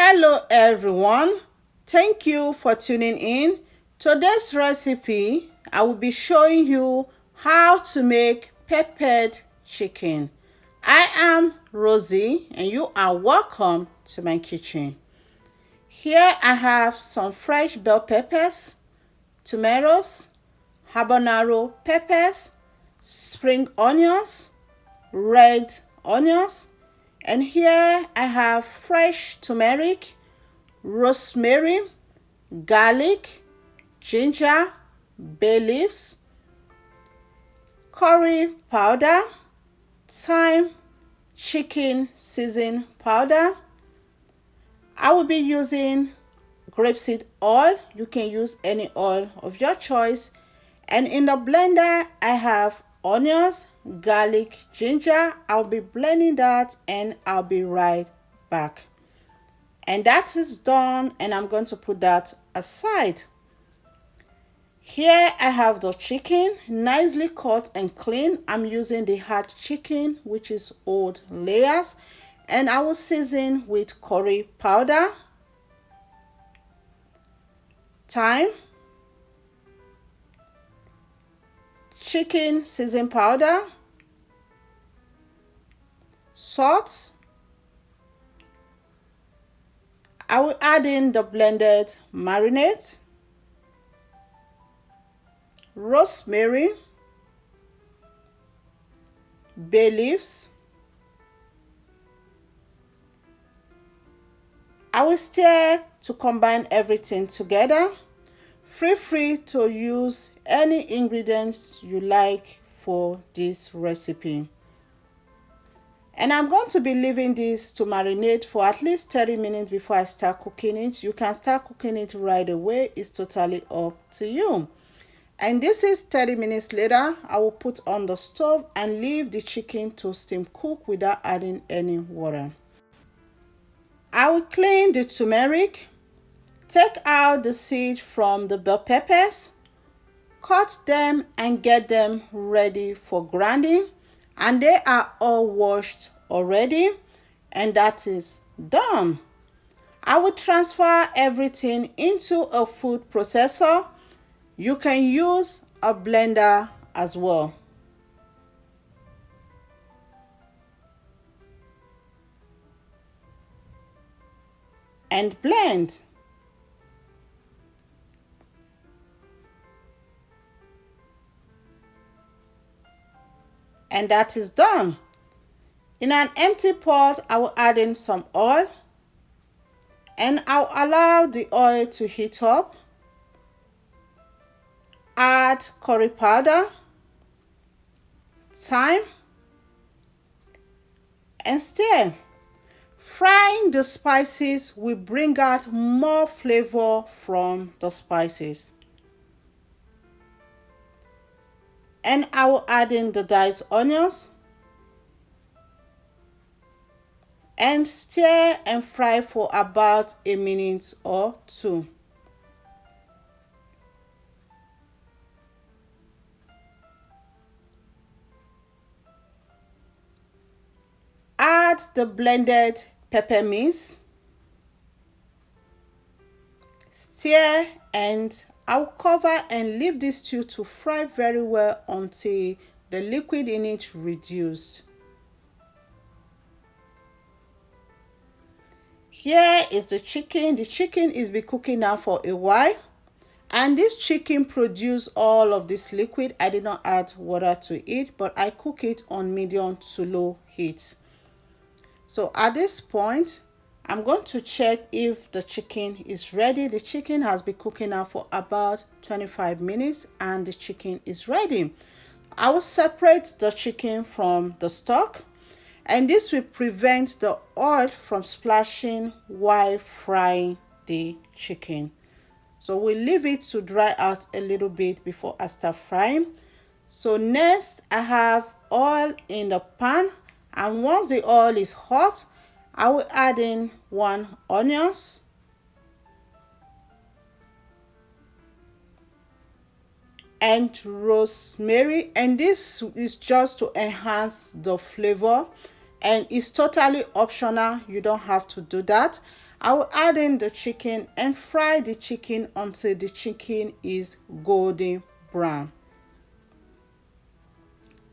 Hello everyone, thank you for tuning in. Today's recipe, I will be showing you how to make peppered chicken. I am Rosie and you are welcome to my kitchen. Here I have some fresh bell peppers, tomatoes, habanero peppers, spring onions, red onions, and here I have fresh turmeric, rosemary, garlic, ginger, bay leaves, curry powder, thyme, chicken seasoning powder. I will be using grapeseed oil. You can use any oil of your choice. And in the blender, I have onions, garlic, ginger. I'll be blending that and I'll be right back. And that is done and I'm going to put that aside. Here I have the chicken, nicely cut and clean. I'm using the hard chicken, which is old layers. And I will season with curry powder, thyme, chicken seasoning powder, salt. I will add in the blended marinade, rosemary, bay leaves. I will stir to combine everything together. Feel free to use any ingredients you like for this recipe. And I'm going to be leaving this to marinate for at least 30 minutes before I start cooking it. You can start cooking it right away. It's totally up to you. And this is 30 minutes later. I will put on the stove and leave the chicken to steam cook without adding any water. I will clean the turmeric, take out the seed from the bell peppers, cut them and get them ready for grinding. And they are all washed already and that is done. I will transfer everything into a food processor. You can use a blender as well. And blend. And that is done. In an empty pot, I will add in some oil and I'll allow the oil to heat up. Add curry powder, thyme, and stir. Frying the spices will bring out more flavor from the spices. And I will add in the diced onions and stir and fry for about a minute or two. Add the blended peppermints, stir, and I'll cover and leave this stew to fry very well until the liquid in it reduced. Here is the chicken. The chicken is been cooking now for a while. And this chicken produced all of this liquid. I did not add water to it, but I cook it on medium to low heat. So at this point, I'm going to check if the chicken is ready. The chicken has been cooking now for about 25 minutes and the chicken is ready. I will separate the chicken from the stock and this will prevent the oil from splashing while frying the chicken. So we'll leave it to dry out a little bit before I start frying. So next I have oil in the pan. And once the oil is hot, I will add in 1 onions, and rosemary, and this is just to enhance the flavor and it's totally optional. You don't have to do that. I will add in the chicken and fry the chicken until the chicken is golden brown.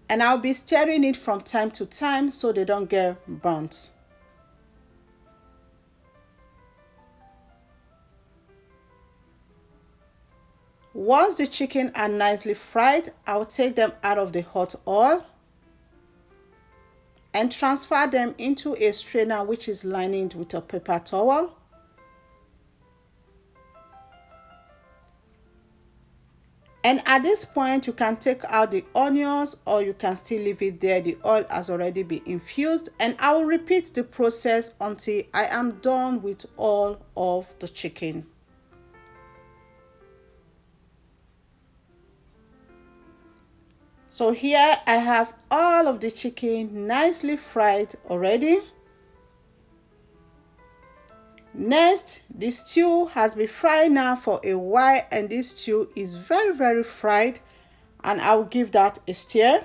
And I'll be stirring it from time to time so they don't get burnt. Once the chicken are nicely fried, I'll take them out of the hot oil and transfer them into a strainer which is lined with a paper towel. And at this point, you can take out the onions or you can still leave it there. The oil has already been infused, and I will repeat the process until I am done with all of the chicken. So here I have all of the chicken nicely fried already. Next, the stew has been fried now for a while, and this stew is very fried, and I'll give that a stir.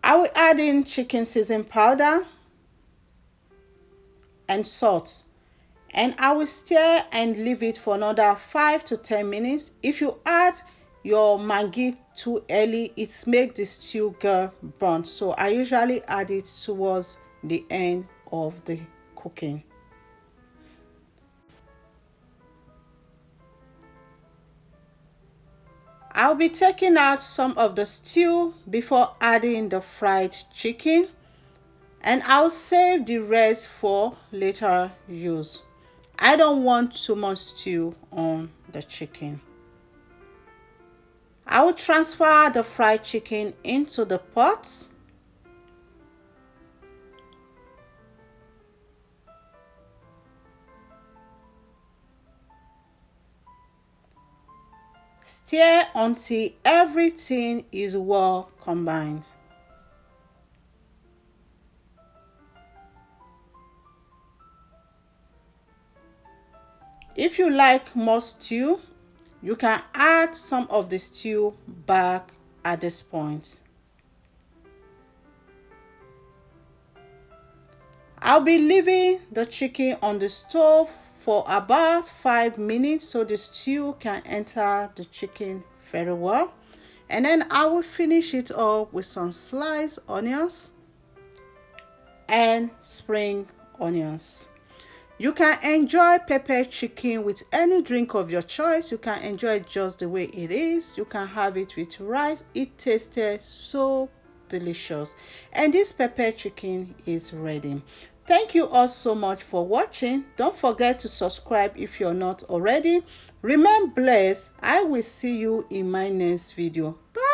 I will add in chicken seasoning powder and salt, and I will stir and leave it for another 5 to 10 minutes. If you add your Maggi too early, it makes the stew get burnt, so I usually add it towards the end of the cooking. I'll be taking out some of the stew before adding the fried chicken, and I'll save the rest for later use. I don't want too much stew on the chicken. I will transfer the fried chicken into the pot. Stir until everything is well combined. If you like more stew, you can add some of the stew back at this point. I'll be leaving the chicken on the stove for about 5 minutes so the stew can enter the chicken very well. And then I will finish it up with some sliced onions and spring onions. You can enjoy pepper chicken with any drink of your choice. You can enjoy it just the way it is. You can have it with rice. It tasted so delicious. And this pepper chicken is ready. Thank you all so much for watching. Don't forget to subscribe if you're not already. Remain blessed. I will see you in my next video. Bye.